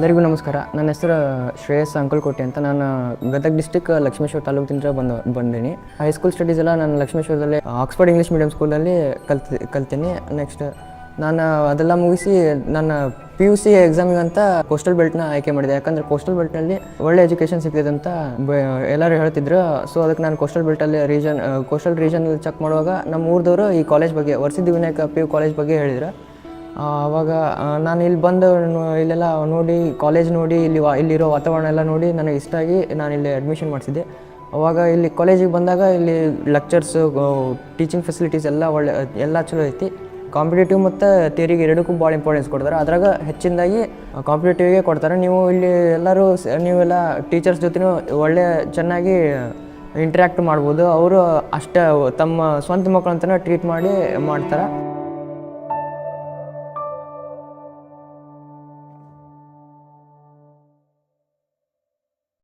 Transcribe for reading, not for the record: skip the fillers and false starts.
ಎಲ್ಲರಿಗೂ ನಮಸ್ಕಾರ. ನನ್ನ ಹೆಸರು ಶ್ರೇಯಸ್ ಅಂಕಲ್ಕೋಟೆ ಅಂತ. ನಾನು ಗದಗ ಡಿಸ್ಟಿಕ್ ಲಕ್ಷ್ಮೇಶ್ವರ ತಾಲೂಕಿನಿಂದ ಬಂದೀನಿ. ಹೈಸ್ಕೂಲ್ ಸ್ಟಡೀಸ್ ಎಲ್ಲ ನಾನು ಲಕ್ಷ್ಮೇಶ್ವರದಲ್ಲಿ ಆಕ್ಸ್ಫರ್ಡ್ ಇಂಗ್ಲೀಷ್ ಮೀಡಿಯಂ ಸ್ಕೂಲಲ್ಲಿ ಕಲ್ತೀನಿ. ನೆಕ್ಸ್ಟ್ ನಾನು ಅದೆಲ್ಲ ಮುಗಿಸಿ ನನ್ನ PUC ಎಕ್ಸಾಮಿಗಂತ ಕೋಸ್ಟಲ್ ಬೆಲ್ಟ್ನ ಆಯ್ಕೆ ಮಾಡಿದೆ. ಯಾಕಂದರೆ ಕೋಸ್ಟಲ್ ಬೆಲ್ಟ್ನಲ್ಲಿ ಒಳ್ಳೆ ಎಜುಕೇಷನ್ ಸಿಗ್ತಿದೆ ಅಂತ ಎಲ್ಲರೂ ಹೇಳ್ತಿದ್ರು. ಸೊ ಅದಕ್ಕೆ ನಾನು ಕೋಸ್ಟಲ್ ರೀಜನಲ್ಲಿ ಚೆಕ್ ಮಾಡುವಾಗ ನಮ್ಮ ಊರದವರು ಈ ಕಾಲೇಜ್ ಬಗ್ಗೆ ವರಸಿದ್ಧಿ ವಿನಾಯಕ PU ಕಾಲೇಜ್ ಬಗ್ಗೆ ಹೇಳಿದ್ರು. ಆವಾಗ ನಾನು ಇಲ್ಲಿ ಬಂದು ಇಲ್ಲೆಲ್ಲ ನೋಡಿ ಕಾಲೇಜ್ ನೋಡಿ ಇಲ್ಲಿರೋ ವಾತಾವರಣ ಎಲ್ಲ ನೋಡಿ ನನಗೆ ಇಷ್ಟ ಆಗಿ ನಾನು ಇಲ್ಲಿ ಅಡ್ಮಿಷನ್ ಮಾಡಿಸಿದ್ದೆ. ಅವಾಗ ಇಲ್ಲಿ ಕಾಲೇಜಿಗೆ ಬಂದಾಗ ಇಲ್ಲಿ ಲೆಕ್ಚರ್ಸು, ಟೀಚಿಂಗ್ ಫೆಸಿಲಿಟೀಸ್ ಎಲ್ಲ ಚಲೋ ಐತಿ. ಕಾಂಪಿಟೇಟಿವ್ ಮತ್ತು ಥಿಯರಿಗೆ ಎರಡಕ್ಕೂ ಭಾಳ ಇಂಪಾರ್ಟೆನ್ಸ್ ಕೊಡ್ತಾರೆ. ಅದ್ರಾಗ ಹೆಚ್ಚಿನದಾಗಿ ಕಾಂಪಿಟೇಟಿವ್ಗೆ ಕೊಡ್ತಾರೆ. ನೀವೆಲ್ಲ ಟೀಚರ್ಸ್ ಜೊತೆನೂ ಚೆನ್ನಾಗಿ ಇಂಟ್ರ್ಯಾಕ್ಟ್ ಮಾಡ್ಬೋದು. ಅವರು ಅಷ್ಟೇ ತಮ್ಮ ಸ್ವಂತ ಮಕ್ಕಳಂತನೇ ಟ್ರೀಟ್ ಮಾಡ್ತಾರೆ.